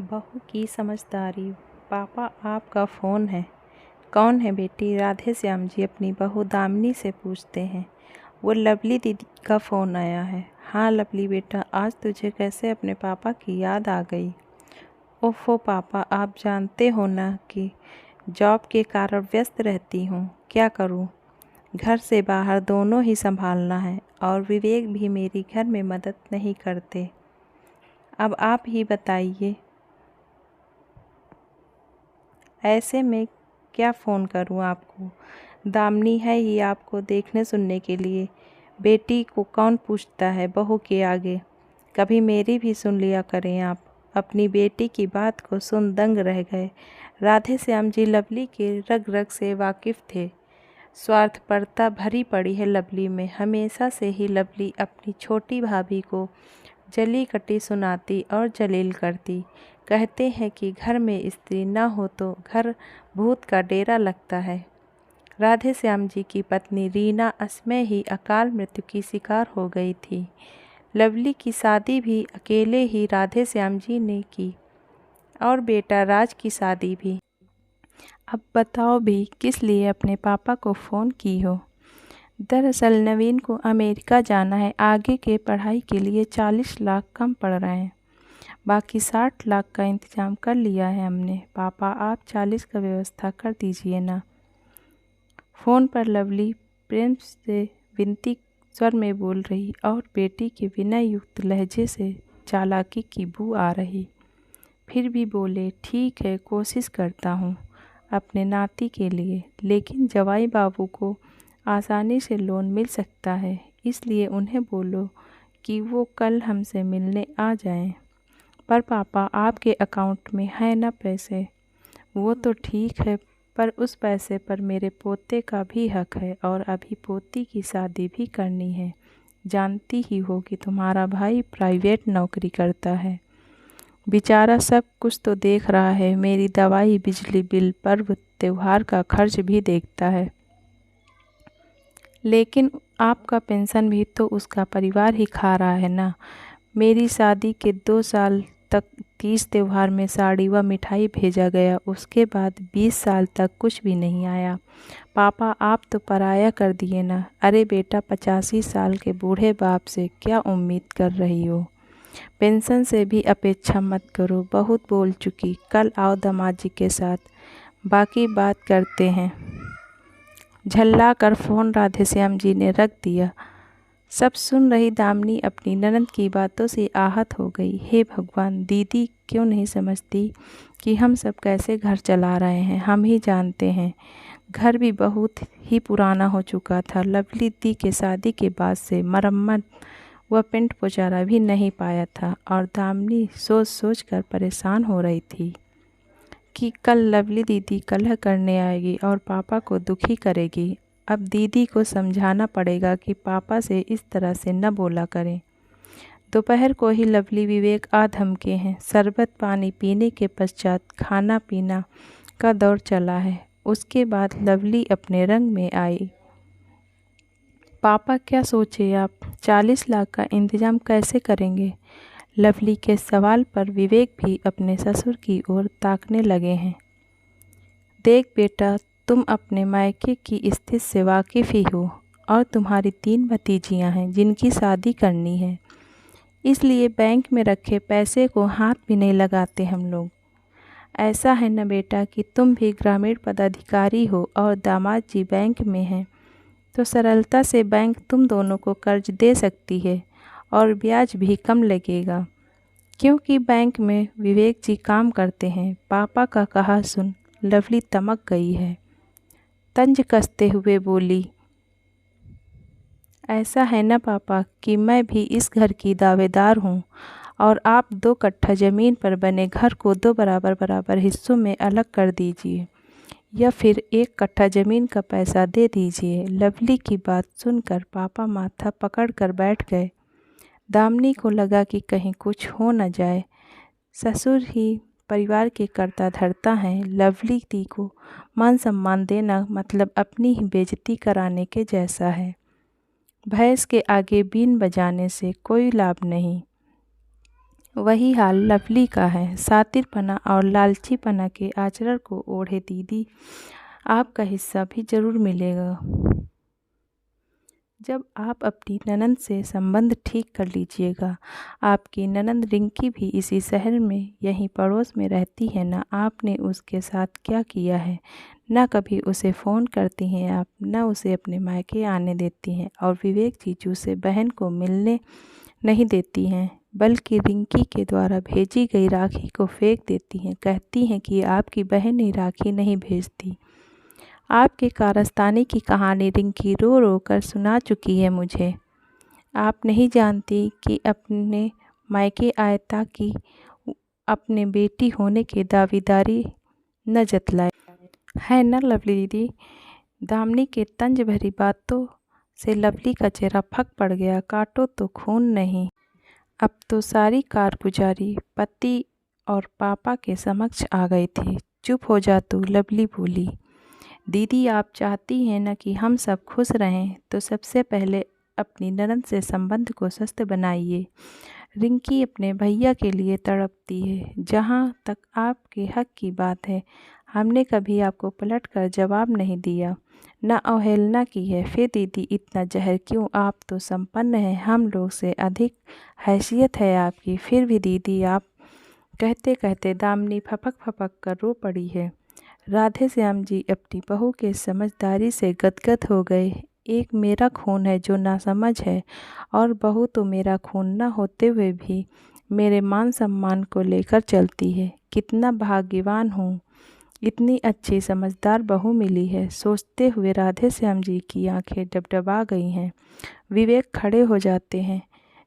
बहू की समझदारी। पापा आपका फ़ोन है। कौन है बेटी? राधे श्याम जी अपनी बहू दामिनी से पूछते हैं। वो लवली दीदी का फ़ोन आया है। हाँ लवली बेटा, आज तुझे कैसे अपने पापा की याद आ गई? ओफो पापा, आप जानते हो ना कि जॉब के कारण व्यस्त रहती हूँ। क्या करूँ? घर से बाहर दोनों ही संभालना है और विवेक भी मेरी घर में मदद नहीं करते। अब आप ही बताइए, ऐसे में क्या फ़ोन करूं आपको? दामिनी है ही आपको देखने सुनने के लिए। बेटी को कौन पूछता है बहू के आगे? कभी मेरी भी सुन लिया करें आप। अपनी बेटी की बात को सुन दंग रह गए। राधे श्याम जी लवली के रग रग से वाकिफ़ थे। स्वार्थपरता भरी पड़ी है लवली में। हमेशा से ही लवली अपनी छोटी भाभी को जली कटी सुनाती और जलील करती। कहते हैं कि घर में स्त्री न हो तो घर भूत का डेरा लगता है। राधे श्याम जी की पत्नी रीना असमय ही अकाल मृत्यु की शिकार हो गई थी। लवली की शादी भी अकेले ही राधे श्याम जी ने की और बेटा राज की शादी भी। अब बताओ भी किस लिए अपने पापा को फ़ोन की हो? दरअसल नवीन को अमेरिका जाना है। आगे के पढ़ाई के लिए 40 लाख कम पड़ रहे हैं। बाकी 60 लाख का इंतज़ाम कर लिया है हमने। पापा आप 40 का व्यवस्था कर दीजिए ना। फ़ोन पर लवली प्रेम से विनती स्वर में बोल रही और बेटी के विनय युक्त लहजे से चालाकी की बू आ रही। फिर भी बोले, ठीक है, कोशिश करता हूँ अपने नाती के लिए, लेकिन जवाई बाबू को आसानी से लोन मिल सकता है, इसलिए उन्हें बोलो कि वो कल हमसे मिलने आ जाएं। पर पापा आपके अकाउंट में है ना पैसे? वो तो ठीक है, पर उस पैसे पर मेरे पोते का भी हक है और अभी पोती की शादी भी करनी है। जानती ही हो कि तुम्हारा भाई प्राइवेट नौकरी करता है। बेचारा सब कुछ तो देख रहा है, मेरी दवाई, बिजली बिल, पर्व त्योहार का खर्च भी देखता है। लेकिन आपका पेंशन भी तो उसका परिवार ही खा रहा है ना। मेरी शादी के 2 साल तक 30 त्योहार में साड़ी व मिठाई भेजा गया, उसके बाद 20 साल तक कुछ भी नहीं आया। पापा आप तो पराया कर दिए ना। अरे बेटा, 85 साल के बूढ़े बाप से क्या उम्मीद कर रही हो? पेंशन से भी अपेक्षा मत करो। बहुत बोल चुकी, कल आओ दामाद जी के साथ, बाकी बात करते हैं। झल्ला कर फ़ोन राधे श्याम जी ने रख दिया। सब सुन रही दामिनी अपनी ननद की बातों से आहत हो गई। हे भगवान, दीदी क्यों नहीं समझती कि हम सब कैसे घर चला रहे हैं? हम ही जानते हैं। घर भी बहुत ही पुराना हो चुका था। लवली दी के शादी के बाद से मरम्मत व पेंट पोचारा भी नहीं पाया था और दामिनी सोच सोच कर परेशान हो रही थी कि कल लवली दीदी कलह करने आएगी और पापा को दुखी करेगी। अब दीदी को समझाना पड़ेगा कि पापा से इस तरह से न बोला करें। दोपहर को ही लवली विवेक आ धमके हैं। शरबत पानी पीने के पश्चात खाना पीना का दौर चला है। उसके बाद लवली अपने रंग में आई। पापा क्या सोचे आप? 40 लाख का इंतजाम कैसे करेंगे? लवली के सवाल पर विवेक भी अपने ससुर की ओर ताकने लगे हैं। देख बेटा, तुम अपने मायके की स्थिति से वाकिफ़ ही हो और तुम्हारी 3 भतीजियां हैं जिनकी शादी करनी है, इसलिए बैंक में रखे पैसे को हाथ भी नहीं लगाते हम लोग। ऐसा है न बेटा कि तुम भी ग्रामीण पदाधिकारी हो और दामाद जी बैंक में हैं, तो सरलता से बैंक तुम दोनों को कर्ज दे सकती है और ब्याज भी कम लगेगा, क्योंकि बैंक में विवेक जी काम करते हैं। पापा का कहा सुन लवली तमक गई है। तंज कसते हुए बोली, ऐसा है ना पापा कि मैं भी इस घर की दावेदार हूँ और आप 2 कट्ठा ज़मीन पर बने घर को 2 बराबर बराबर हिस्सों में अलग कर दीजिए या फिर 1 कट्ठा ज़मीन का पैसा दे दीजिए। लवली की बात सुनकर पापा माथा पकड़ कर बैठ गए। दामिनी को लगा कि कहीं कुछ हो न जाए। ससुर ही परिवार के कर्ता धर्ता हैं। लवली दी को मान सम्मान देना मतलब अपनी ही बेइज्जती कराने के जैसा है। भैंस के आगे बीन बजाने से कोई लाभ नहीं। वही हाल लवली का है। शातिरपना और लालचीपना के आचरण को ओढ़े दीदी आपका हिस्सा भी ज़रूर मिलेगा। जब आप अपनी ननंद से संबंध ठीक कर लीजिएगा। आपकी ननंद रिंकी भी इसी शहर में यहीं पड़ोस में रहती है ना। आपने उसके साथ क्या किया है? ना कभी उसे फ़ोन करती हैं आप, ना उसे अपने मायके आने देती हैं और विवेक जीजू से बहन को मिलने नहीं देती हैं, बल्कि रिंकी के द्वारा भेजी गई राखी को फेंक देती हैं। कहती हैं कि आपकी बहन ही राखी नहीं भेजती। आपके कारस्तानी की कहानी रिंकी रो रो कर सुना चुकी है मुझे। आप नहीं जानती कि अपने मायके आए ताकि अपने बेटी होने की दावेदारी न जतलाए। है न लवली दीदी? दामिनी के तंज भरी बातों से लवली का चेहरा फक पड़ गया। काटो तो खून नहीं। अब तो सारी कारगुजारी पति और पापा के समक्ष आ गई थी। चुप हो जा तू, लवली बोली। दीदी आप चाहती हैं न कि हम सब खुश रहें, तो सबसे पहले अपनी ननद से संबंध को स्वस्थ बनाइए। रिंकी अपने भैया के लिए तड़पती है। जहाँ तक आपके हक की बात है, हमने कभी आपको पलट कर जवाब नहीं दिया, न अवहेलना की है। फिर दीदी इतना जहर क्यों? आप तो संपन्न हैं, हम लोग से अधिक हैसियत है आपकी। फिर भी दीदी आप कहते कहते दामिनी फपक फपक कर रो पड़ी है। राधे श्याम जी अपनी बहू के समझदारी से गदगद हो गए। एक मेरा खून है जो नासमझ है, और बहू तो मेरा खून न होते हुए भी मेरे मान सम्मान को लेकर चलती है। कितना भाग्यवान हूँ, इतनी अच्छी समझदार बहू मिली है। सोचते हुए राधे श्याम जी की आंखें डबडबा गई हैं। विवेक खड़े हो जाते हैं।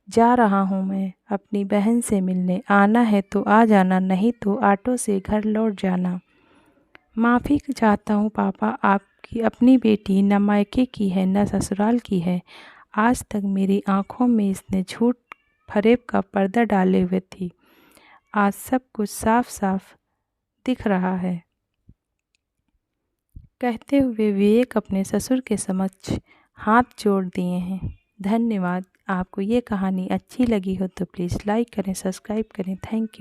जा रहा हूँ मैं अपनी बहन से मिलने। आना है तो आ जाना, नहीं तो ऑटो से घर लौट जाना। माफ़ी चाहता हूँ पापा, आपकी अपनी बेटी न मायके की है न ससुराल की है। आज तक मेरी आंखों में इसने झूठ फरेब का पर्दा डाले हुए थी। आज सब कुछ साफ साफ दिख रहा है। कहते हुए विवेक अपने ससुर के समक्ष हाथ जोड़ दिए हैं। धन्यवाद। आपको ये कहानी अच्छी लगी हो तो प्लीज़ लाइक करें, सब्सक्राइब करें। Thank you.